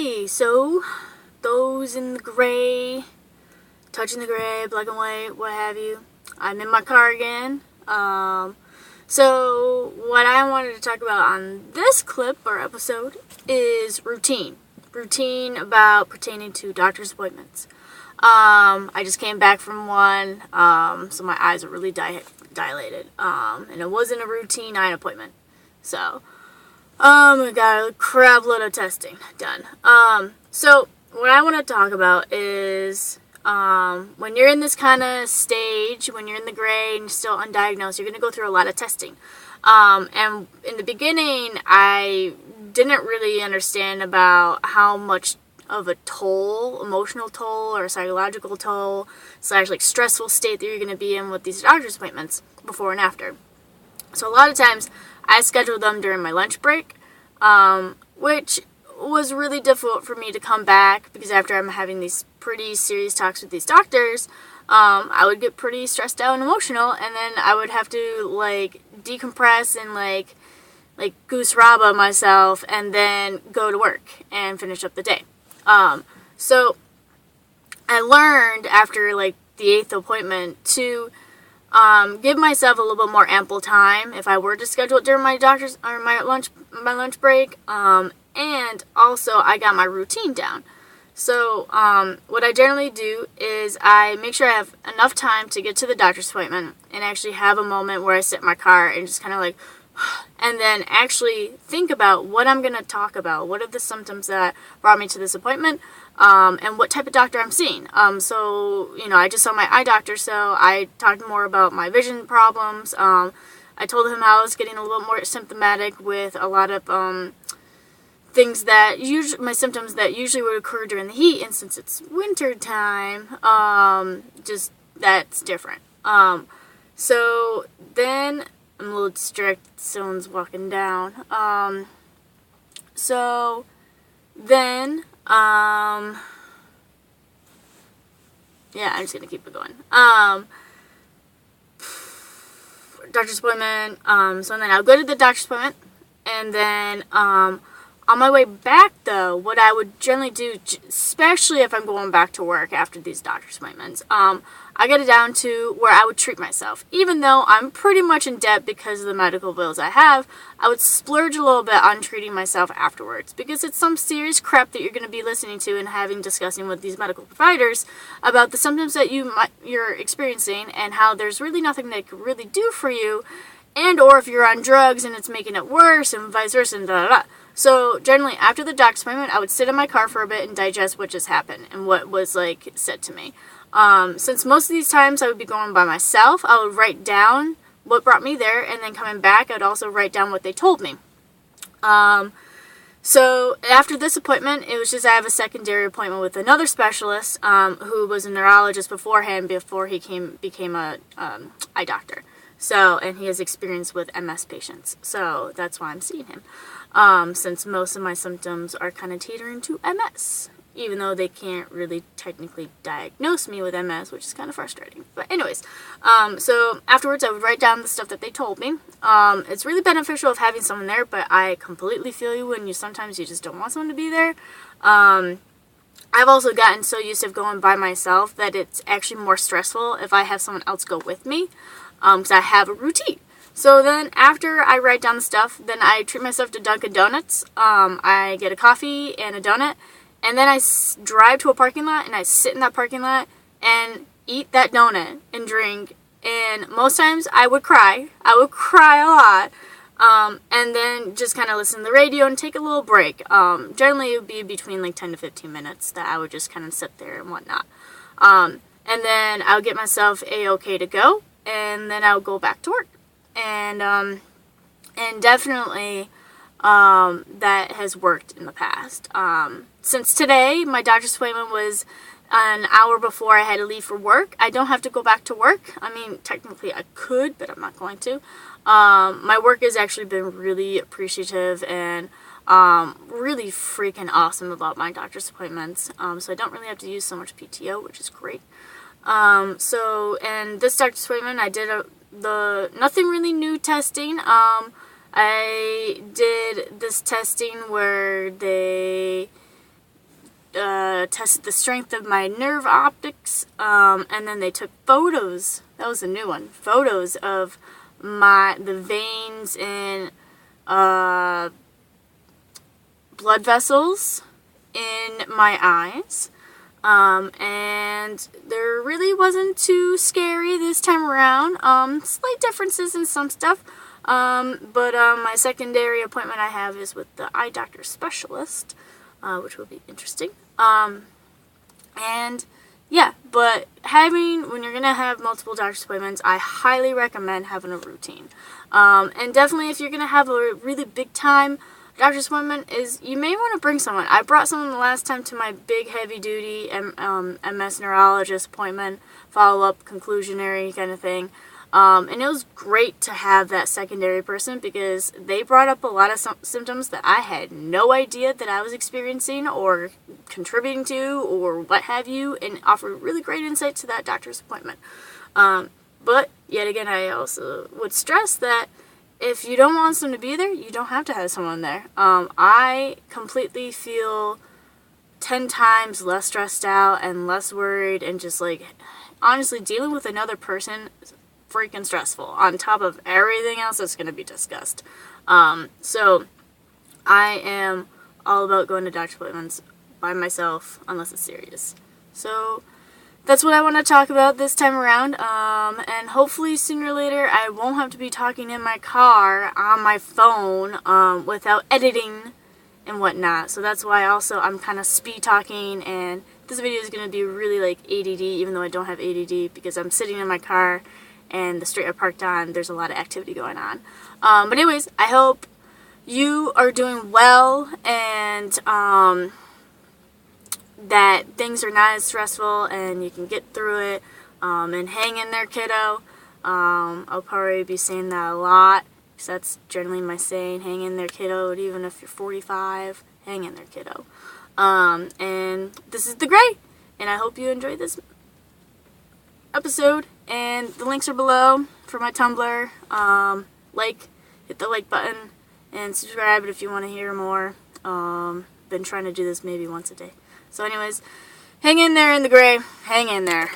Okay, so those in the gray, touching the gray, black and white, what have you. I'm in my car again. So what I wanted to talk about on this clip or episode is routine. Routine about pertaining to doctor's appointments. I just came back from one, so my eyes are really dilated. And it wasn't a routine eye appointment. So, I got a crap load of testing done. So what I want to talk about is, when you're in this kind of stage, when you're in the gray and you're still undiagnosed, you're going to go through a lot of testing. And in the beginning, I didn't really understand about how much of a toll, emotional toll or psychological toll / like stressful state that you're going to be in with these doctor's appointments before and after. So a lot of times I scheduled them during my lunch break, which was really difficult for me to come back because after I'm having these pretty serious talks with these doctors, I would get pretty stressed out and emotional, and then I would have to decompress and like goose raba myself and then go to work and finish up the day. So I learned after the 8th appointment to give myself a little bit more ample time if I were to schedule it during my doctor's or my lunch break. And also I got my routine down. So what I generally do is I make sure I have enough time to get to the doctor's appointment and actually have a moment where I sit in my car and just kind of and then actually think about what I'm going to talk about. What are the symptoms that brought me to this appointment, and what type of doctor I'm seeing. So, I just saw my eye doctor, so I talked more about my vision problems. I told him how I was getting a little more symptomatic with a lot of things that my symptoms that usually would occur during the heat, and since it's winter time, just that's different. So then I'm a little distracted. Someone's walking down. So then, yeah, I'm just gonna keep it going. Doctor's appointment. So then I'll go to the doctor's appointment, and then, on my way back, though, what I would generally do, especially if I'm going back to work after these doctor's appointments, I get it down to where I would treat myself. Even though I'm pretty much in debt because of the medical bills I have, I would splurge a little bit on treating myself afterwards, because it's some serious crap that you're going to be listening to and discussing with these medical providers about the symptoms that you're experiencing and how there's really nothing they can really do for you, and or if you're on drugs and it's making it worse, and vice versa, and da da da. So generally, after the doctor's appointment, I would sit in my car for a bit and digest what just happened and what was said to me. Since most of these times I would be going by myself, I would write down what brought me there, and then coming back, I'd also write down what they told me. So after this appointment, it was just I have a secondary appointment with another specialist who was a neurologist beforehand before he became a eye doctor. So, and he has experience with MS patients. So that's why I'm seeing him. Since most of my symptoms are kind of teetering to MS, even though they can't really technically diagnose me with MS, which is kind of frustrating. But anyways, so afterwards I would write down the stuff that they told me. It's really beneficial of having someone there, but I completely feel you when sometimes you just don't want someone to be there. I've also gotten so used to going by myself that it's actually more stressful if I have someone else go with me, because I have a routine. So then after I write down the stuff, then I treat myself to Dunkin' Donuts. I get a coffee and a donut, and then I drive to a parking lot, and I sit in that parking lot and eat that donut and drink. And most times I would cry. I would cry a lot. And then just kind of listen to the radio and take a little break. Generally it would be between 10 to 15 minutes that I would just kind of sit there and whatnot. And then I would get myself A-OK to go, and then I would go back to work. And definitely, that has worked in the past. Since today, my doctor's appointment was an hour before I had to leave for work. I don't have to go back to work. I mean, technically I could, but I'm not going to. My work has actually been really appreciative and, really freaking awesome about my doctor's appointments. So I don't really have to use so much PTO, which is great. And this doctor's appointment, I did nothing really new testing. I did this testing where they tested the strength of my nerve optics, and then they took photos. That was a new one. Photos of the veins in blood vessels in my eyes. And there really wasn't too scary this time around. Slight differences in some stuff. But my secondary appointment I have is with the eye doctor specialist, which will be interesting. And yeah, but when you're gonna have multiple doctor's appointments, I highly recommend having a routine. And definitely if you're gonna have a really big time doctor's appointment, you may want to bring someone. I brought someone the last time to my big heavy duty MS neurologist appointment, follow-up, conclusionary kind of thing. And it was great to have that secondary person because they brought up a lot of symptoms that I had no idea that I was experiencing or contributing to or what have you, and offered really great insight to that doctor's appointment. But yet again, I also would stress that if you don't want someone to be there, you don't have to have someone there. I completely feel 10 times less stressed out and less worried, and just honestly, dealing with another person is freaking stressful on top of everything else that's going to be discussed. So I am all about going to doctor's appointments by myself unless it's serious. So that's what I want to talk about this time around, and hopefully sooner or later I won't have to be talking in my car on my phone without editing and whatnot. So that's why also I'm kind of speed talking, and this video is going to be really ADD, even though I don't have ADD, because I'm sitting in my car and the street I parked on, there's a lot of activity going on. But anyways, I hope you are doing well, and that things are not as stressful and you can get through it, and hang in there, kiddo. I'll probably be saying that a lot because that's generally my saying, hang in there, kiddo. Even if you're 45, hang in there, kiddo. And this is the Gray, and I hope you enjoyed this episode, and the links are below for my Tumblr. Hit the like button and subscribe if you want to hear more. Been trying to do this maybe once a day. So anyways, hang in there in the Gray. Hang in there.